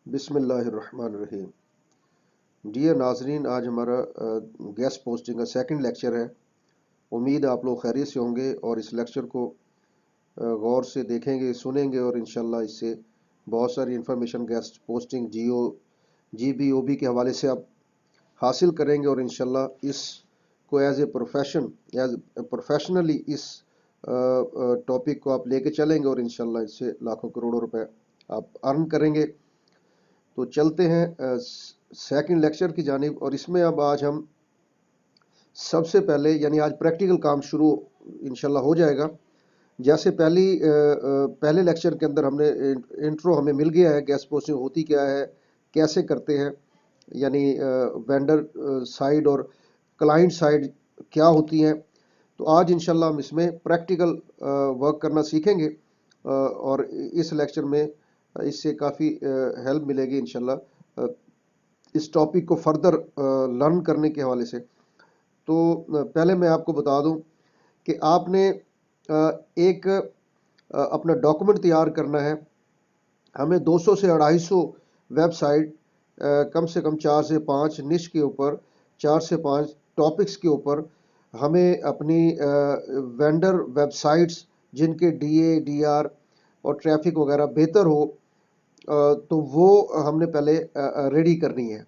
बिस्मिल्लाहिर्रहमानिर्रहीम। डियर नाजरीन, आज हमारा गेस्ट पोस्टिंग का सेकंड लेक्चर है। उम्मीद है आप लोग खैरियत से होंगे और इस लेक्चर को गौर से देखेंगे, सुनेंगे और इंशाल्लाह इससे बहुत सारी इंफॉर्मेशन गेस्ट पोस्टिंग GBOB के हवाले से आप हासिल करेंगे और इंशाल्लाह इसको एज ए प्रोफेशनली इस टॉपिक को आप लेके चलेंगे और इंशाल्लाह इससे लाखों करोड़ों रुपए आप अर्न करेंगे। तो चलते हैं सेकंड लेक्चर की जानिब। और इसमें अब आज हम सबसे पहले यानी आज प्रैक्टिकल काम शुरू इंशाल्लाह हो जाएगा। जैसे पहले लेक्चर के अंदर हमने इंट्रो हमें मिल गया है, गैस पोस्टिंग होती क्या है, कैसे करते हैं, यानी वेंडर साइड और क्लाइंट साइड क्या होती हैं। तो आज इंशाल्लाह हम इसमें प्रैक्टिकल वर्क करना सीखेंगे और इस लेक्चर में इससे काफ़ी हेल्प मिलेगी इंशाल्लाह इस टॉपिक को फर्दर लर्न करने के हवाले से। तो पहले मैं आपको बता दूं कि आपने एक अपना डॉक्यूमेंट तैयार करना है। हमें 200 से 250 वेबसाइट कम से कम 4 से 5 निश के ऊपर, 4 से 5 टॉपिक्स के ऊपर हमें अपनी वेंडर वेबसाइट्स जिनके DA DR और ट्रैफिक वगैरह बेहतर हो तो वो हमने पहले रेडी करनी है।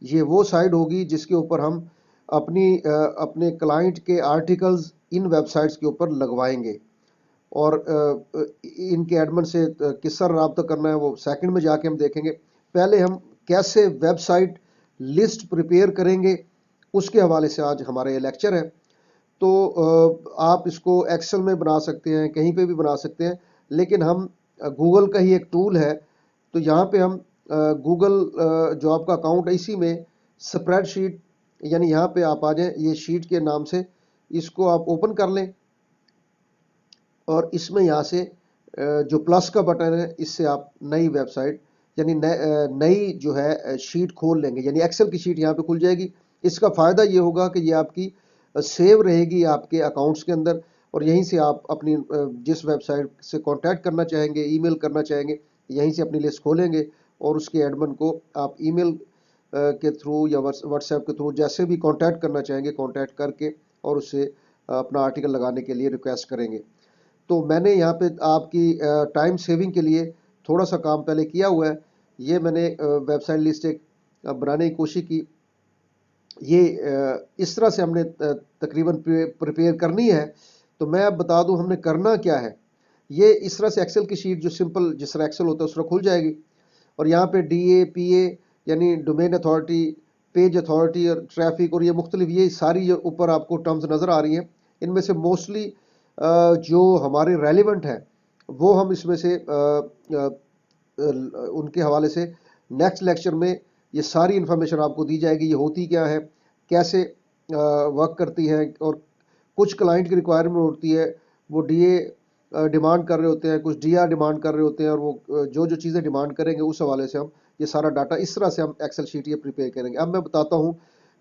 ये वो साइट होगी जिसके ऊपर हम अपने क्लाइंट के आर्टिकल्स इन वेबसाइट्स के ऊपर लगवाएंगे और इनके एडमिन से किस तरह रब्ता करना है वो सेकंड में जाके हम देखेंगे। पहले हम कैसे वेबसाइट लिस्ट प्रिपेयर करेंगे उसके हवाले से आज हमारा ये लेक्चर है। तो आप इसको एक्सेल में बना सकते हैं, कहीं पे भी बना सकते हैं, लेकिन हम गूगल का ही एक टूल है तो यहाँ पे हम गूगल जो आपका अकाउंट है इसी में स्प्रेडशीट, यानी यहाँ पे आप आ जाएं, ये शीट के नाम से इसको आप ओपन कर लें और इसमें यहाँ से जो प्लस का बटन है इससे आप नई वेबसाइट यानी नई जो है शीट खोल लेंगे, यानी एक्सेल की शीट यहाँ पे खुल जाएगी। इसका फ़ायदा ये होगा कि ये आपकी सेव रहेगी आपके अकाउंट्स के अंदर और यहीं से आप अपनी जिस वेबसाइट से कांटेक्ट करना चाहेंगे, ईमेल करना चाहेंगे, यहीं से अपनी लिस्ट खोलेंगे और उसके एडमिन को आप ईमेल के थ्रू या व्हाट्सएप के थ्रू जैसे भी कांटेक्ट करना चाहेंगे कांटेक्ट करके और उससे अपना आर्टिकल लगाने के लिए रिक्वेस्ट करेंगे। तो मैंने यहाँ पे आपकी टाइम सेविंग के लिए थोड़ा सा काम पहले किया हुआ है। ये मैंने वेबसाइट लिस्ट एक बनाने की कोशिश की। ये इस तरह से हमने तकरीबन प्रिपेयर करनी है। तो मैं अब बता दूं हमने करना क्या है। ये इस तरह से एक्सेल की शीट जो सिंपल जिस तरह एक्सेल होता है उस तरह खुल जाएगी और यहाँ पे DA PA यानी डोमेन अथॉरिटी, पेज अथॉरिटी और ट्रैफिक और ये मुख्तलिफ ये सारी जो ऊपर आपको टर्म्स नज़र आ रही हैं, इनमें से मोस्टली जो हमारे रेलिवेंट है वो हम इसमें से उनके हवाले से नेक्स्ट लेक्चर में ये सारी इन्फॉर्मेशन आपको दी जाएगी। ये होती क्या है, कैसे वर्क करती है और कुछ क्लाइंट की रिक्वायरमेंट होती है, वो DA डिमांड कर रहे होते हैं, कुछ DR डिमांड कर रहे होते हैं और वो जो जो चीज़ें डिमांड करेंगे उस हवाले से हम ये सारा डाटा इस तरह से हम एक्सेल शीट ये प्रिपेयर करेंगे। अब मैं बताता हूँ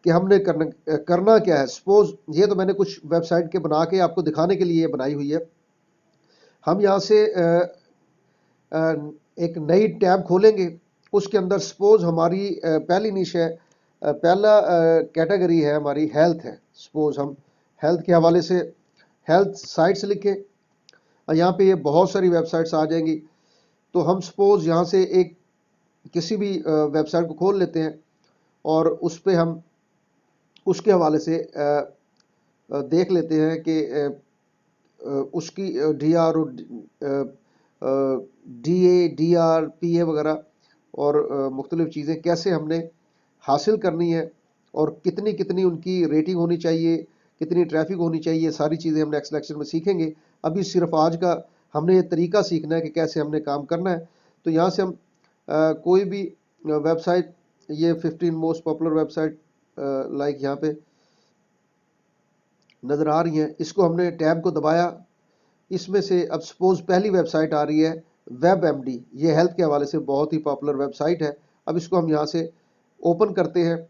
कि हमने करना क्या है। सपोज ये तो मैंने कुछ वेबसाइट के बना के आपको दिखाने के लिए बनाई हुई है। हम यहाँ से एक नई टैब खोलेंगे, उसके अंदर सपोज हमारी पहली निश है, पहला कैटेगरी है हमारी हेल्थ है। सपोज हम हेल्थ के हवाले से हेल्थ साइट्स लिखें और यहाँ पे ये बहुत सारी वेबसाइट्स आ जाएंगी। तो हम सपोज यहाँ से एक किसी भी वेबसाइट को खोल लेते हैं और उस पर हम उसके हवाले से देख लेते हैं कि उसकी DR और DA DR PA वगैरह और मुख्तलिफ चीज़ें कैसे हमने हासिल करनी है और कितनी कितनी उनकी रेटिंग होनी चाहिए, कितनी ट्रैफिक होनी चाहिए, सारी चीज़ें हम नेक्स्ट लेक्चर में सीखेंगे। अभी सिर्फ आज का हमने ये तरीका सीखना है कि कैसे हमने काम करना है। तो यहाँ से हम कोई भी वेबसाइट, ये 15 मोस्ट पॉपुलर वेबसाइट लाइक यहाँ पे नज़र आ रही हैं, इसको हमने टैब को दबाया। इसमें से अब सपोज पहली वेबसाइट आ रही है WebMD, ये हेल्थ के हवाले से बहुत ही पॉपुलर वेबसाइट है। अब इसको हम यहाँ से ओपन करते हैं।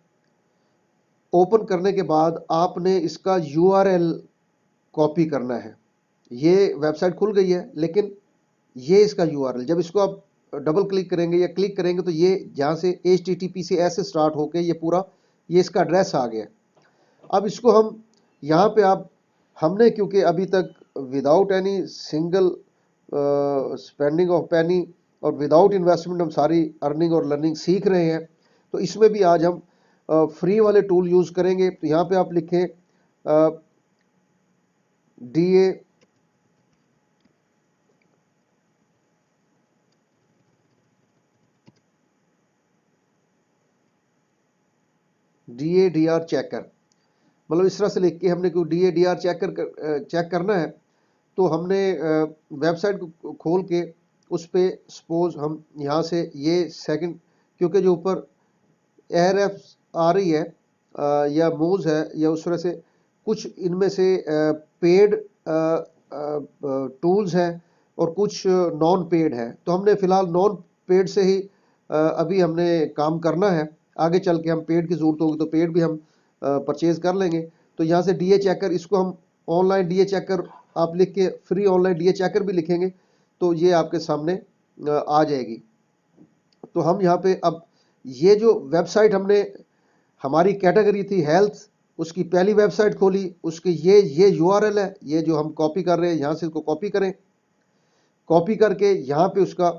ओपन करने के बाद आपने इसका URL कॉपी करना है। ये वेबसाइट खुल गई है लेकिन ये इसका URL, जब इसको आप डबल क्लिक करेंगे या क्लिक करेंगे तो ये जहाँ से HTTP से ऐसे स्टार्ट होके ये पूरा ये इसका एड्रेस आ गया। अब इसको हम यहाँ पे आप हमने क्योंकि अभी तक without any single spending of penny और विदाउट इन्वेस्टमेंट हम सारी अर्निंग और लर्निंग सीख रहे हैं, तो इसमें भी आज हम फ्री वाले टूल यूज़ करेंगे। तो यहाँ पे आप लिखें DADR चेकर, मतलब इस तरह से लिख के हमने कोई DADR चेक करना है तो हमने वेबसाइट को खोल के उस पे सपोज हम यहाँ से ये सेकंड, क्योंकि जो ऊपर ARF आ रही है या मूव्स है या उस तरह से कुछ इनमें से पेड टूल्स हैं और कुछ नॉन पेड है, तो हमने फिलहाल नॉन पेड से ही अभी हमने काम करना है। आगे चल के हम पेड की ज़रूरत होगी तो पेड भी हम परचेज कर लेंगे। तो यहाँ से DA चेकर, इसको हम ऑनलाइन DA चेकर आप लिख के फ्री ऑनलाइन DA चेकर भी लिखेंगे तो ये आपके सामने आ जाएगी। तो हम यहाँ पे अब ये जो वेबसाइट हमने हमारी कैटेगरी थी हेल्थ, उसकी पहली वेबसाइट खोली, उसकी ये URL है, ये जो हम कॉपी कर रहे हैं यहाँ से इसको कॉपी करें, कॉपी करके यहाँ पे उसका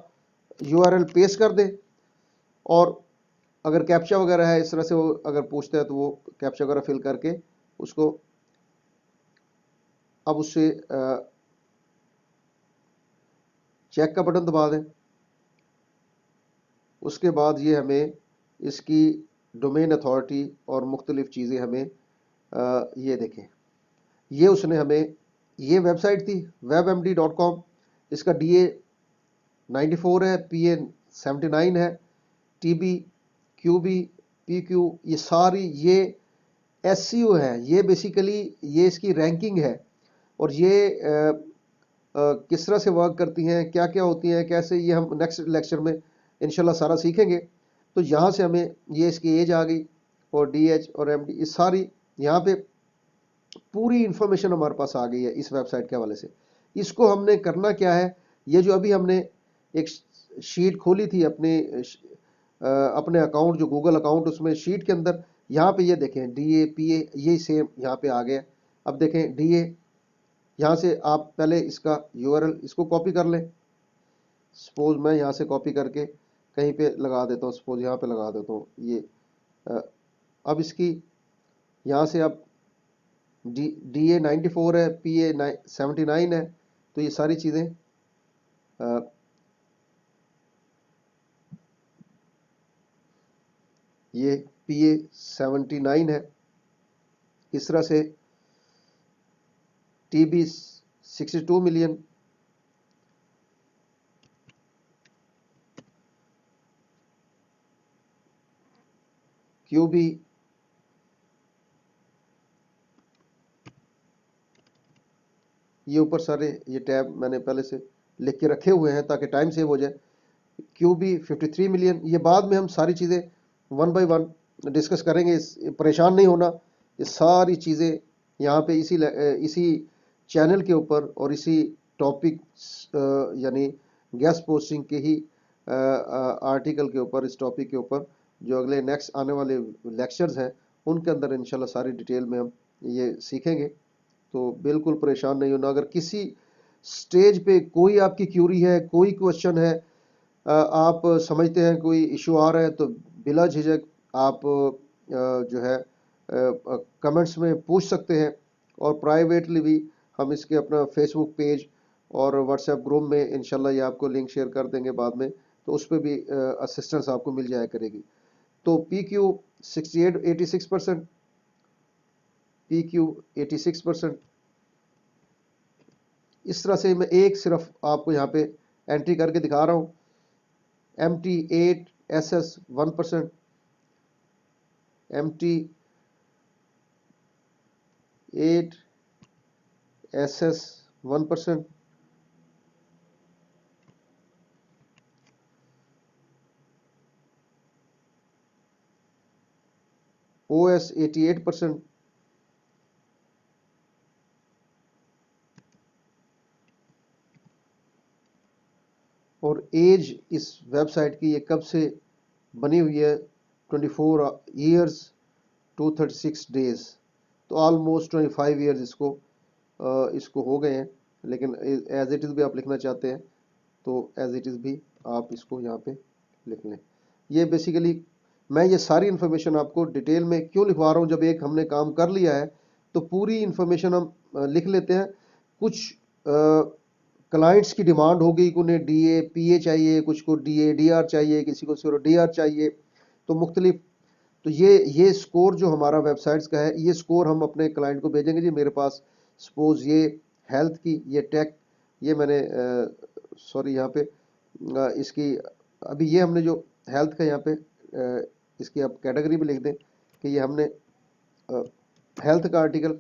URL पेस्ट कर दें और अगर कैप्चा वगैरह है इस तरह से वो अगर पूछता है तो वो कैप्चा वगैरह फिल करके उसको अब उससे चेक का बटन दबा दें। उसके बाद ये हमें इसकी डोमेन अथॉरिटी और मुख्तलिफ चीज़ें हमें ये देखें, ये उसने हमें ये वेबसाइट थी webmd.com, इसका DA 94 है, PA 79 है, TB QB PQ ये सारी ये SEO है, ये बेसिकली ये इसकी रैंकिंग है और ये किस तरह से वर्क करती हैं, क्या क्या होती हैं, कैसे, ये हम नेक्स्ट लेक्चर में इंशाल्लाह सारा सीखेंगे। तो यहाँ से हमें ये इसकी एज आ गई और DH और MD इस सारी यहाँ पे पूरी इंफॉर्मेशन हमारे पास आ गई है इस वेबसाइट के हवाले से। इसको हमने करना क्या है, ये जो अभी हमने एक शीट खोली थी अपने अकाउंट जो गूगल अकाउंट, उसमें शीट के अंदर यहाँ पे ये देखें DA PA ये सेम यहाँ पे आ गया। अब देखें DA, यहाँ से आप पहले इसका URL इसको कॉपी कर लें। सपोज मैं यहाँ से कॉपी करके कहीं पे लगा देता हूँ, सपोज यहाँ पे लगा देता हूँ ये अब इसकी यहाँ से अब DA 94 है, PA 79 है, तो ये सारी चीज़ें ये PA 79 है, इस तरह से TB 62 मिलियन, QB ये ऊपर सारे ये टैब मैंने पहले से लिख के रखे हुए हैं ताकि टाइम सेव हो जाए। QB 53 मिलियन, ये बाद में हम सारी चीज़ें वन बाय वन डिस्कस करेंगे, परेशान नहीं होना। ये सारी चीज़ें यहाँ पे इसी चैनल के ऊपर और इसी टॉपिक यानी गेस्ट पोस्टिंग के ही आर्टिकल के ऊपर, इस टॉपिक के ऊपर जो अगले नेक्स्ट आने वाले लेक्चर्स हैं उनके अंदर इंशाल्लाह सारी डिटेल में हम ये सीखेंगे। तो बिल्कुल परेशान नहीं होना। अगर किसी स्टेज पे कोई आपकी क्यूरी है, कोई क्वेश्चन है, आप समझते हैं कोई इशू आ रहा है, तो बिला झिझक आप जो है कमेंट्स में पूछ सकते हैं और प्राइवेटली भी हम इसके अपना फेसबुक पेज और व्हाट्सएप ग्रुप में इंशाल्लाह ये आपको लिंक शेयर कर देंगे बाद में, तो उस पर भी असिस्टेंस आपको मिल जाया करेगी। तो PQ 86% PQ 86%, इस तरह से मैं एक सिर्फ आपको यहाँ पे एंट्री करके दिखा रहा हूँ। MT 8 SS 1%, MT 8 SS 1%, OS 88% और एज इस वेबसाइट की, ये कब से बनी हुई है, 24 ईयर्स 236 डेज, तो ऑलमोस्ट 25 ईयर्स इसको हो गए हैं। लेकिन एज इट इज़ भी आप लिखना चाहते हैं तो एज इट इज़ भी आप इसको यहाँ पे लिख लें। ये बेसिकली मैं ये सारी इन्फॉर्मेशन आपको डिटेल में क्यों लिखवा रहा हूँ, जब एक हमने काम कर लिया है तो पूरी इन्फॉर्मेशन हम लिख लेते हैं। कुछ क्लाइंट्स की डिमांड होगी कि उन्हें DA PA चाहिए, कुछ को DA DR चाहिए, किसी को सिर्फ DR चाहिए, तो मुख्तलिफ, तो ये स्कोर जो हमारा वेबसाइट्स का है, ये स्कोर हम अपने क्लाइंट को भेजेंगे जी मेरे पास सपोज ये हेल्थ की, ये टेक, ये मैंने सॉरी यहाँ पे इसकी अभी ये हमने जो हेल्थ का यहाँ पे इसकी आप कैटेगरी भी लिख दें कि ये हमने हेल्थ का आर्टिकल,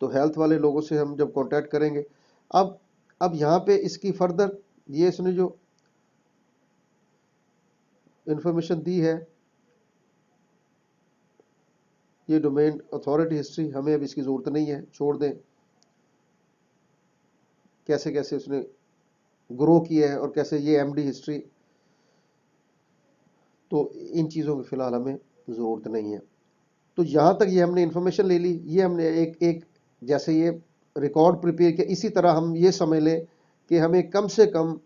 तो हेल्थ वाले लोगों से हम जब कांटेक्ट करेंगे, अब यहाँ पे इसकी फर्दर ये इसने जो इंफॉर्मेशन दी है, ये डोमेन अथॉरिटी हिस्ट्री, हमें अब इसकी ज़रूरत नहीं है, छोड़ दें। कैसे कैसे उसने ग्रो किया है और कैसे ये MD हिस्ट्री, तो इन चीज़ों की फ़िलहाल हमें ज़रूरत नहीं है। तो यहाँ तक ये हमने इंफॉर्मेशन ले ली, ये हमने एक जैसे ये रिकॉर्ड प्रिपेयर किया, इसी तरह हम ये समझ लें कि हमें कम से कम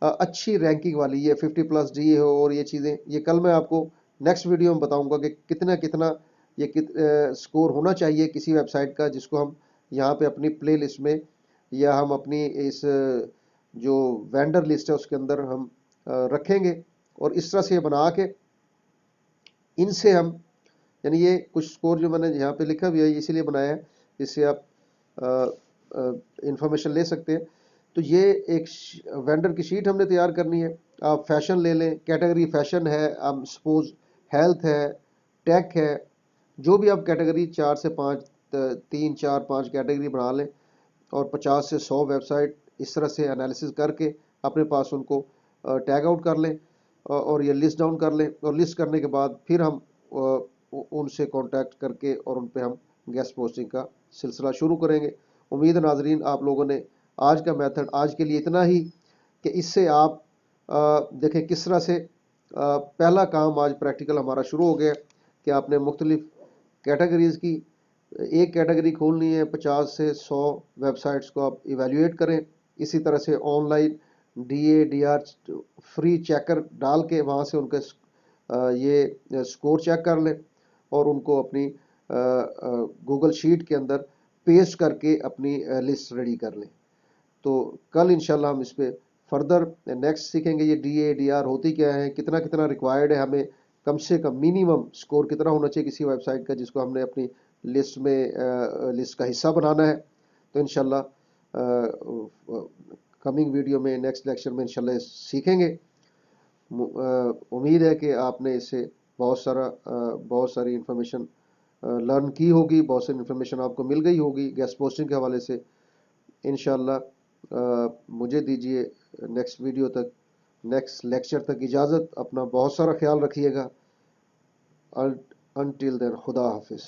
अच्छी रैंकिंग वाली ये 50+ DA हो, और ये चीज़ें ये कल मैं आपको नेक्स्ट वीडियो में बताऊंगा कि कितना कितना ये स्कोर होना चाहिए किसी वेबसाइट का, जिसको हम यहाँ पे अपनी प्ले लिस्ट में या हम अपनी इस जो वेंडर लिस्ट है उसके अंदर हम रखेंगे, और इस तरह से बना के इनसे हम, यानी ये कुछ स्कोर जो मैंने यहाँ पे लिखा भी है इसीलिए बनाया है, इससे आप इंफॉर्मेशन ले सकते हैं। तो ये एक वेंडर की शीट हमने तैयार करनी है। आप फैशन ले लें, कैटेगरी फैशन है, आप सपोज हेल्थ है, टेक है, जो भी आप कैटेगरी 4 से 5 3 4 5 कैटेगरी बना लें, और 50 से 100 वेबसाइट इस तरह से एनालिसिस करके अपने पास उनको टैग आउट कर लें, और ये लिस्ट डाउन कर लें, और लिस्ट करने के बाद फिर हम उनसे कांटेक्ट करके और उन पे हम गेस्ट पोस्टिंग का सिलसिला शुरू करेंगे। उम्मीद है नाजरीन आप लोगों ने आज का मेथड आज के लिए इतना ही, कि इससे आप देखें किस तरह से पहला काम आज प्रैक्टिकल हमारा शुरू हो गया कि आपने मुख्तलिफ कैटेगरीज़ की एक कैटेगरी खोलनी है, 50 से 100 वेबसाइट्स को आप इवेल्युएट करें। इसी तरह से online DA DR free checker डाल के वहाँ से उनके ये स्कोर चेक कर लें, और उनको अपनी गूगल शीट के अंदर पेस्ट करके अपनी लिस्ट रेडी कर लें। तो कल इंशाल्लाह हम इस पे फर्दर नेक्स्ट सीखेंगे ये DA DR होती क्या है, कितना कितना रिक्वायर्ड है, हमें कम से कम मिनिमम स्कोर कितना होना चाहिए किसी वेबसाइट का जिसको हमने अपनी लिस्ट में लिस्ट का हिस्सा बनाना है। तो इंशाल्लाह कमिंग वीडियो में नेक्स्ट लेक्चर में इंशाल्लाह सीखेंगे। उम्मीद है कि आपने इससे बहुत सारी इंफॉर्मेशन लर्न की होगी, बहुत सारी इंफॉर्मेशन आपको मिल गई होगी गेस्ट पोस्टिंग के हवाले से। इंशाल्लाह मुझे दीजिए नेक्स्ट वीडियो तक, नेक्स्ट लेक्चर तक इजाज़त। अपना बहुत सारा ख्याल रखिएगा। अनटिल देन खुदा हाफिज़।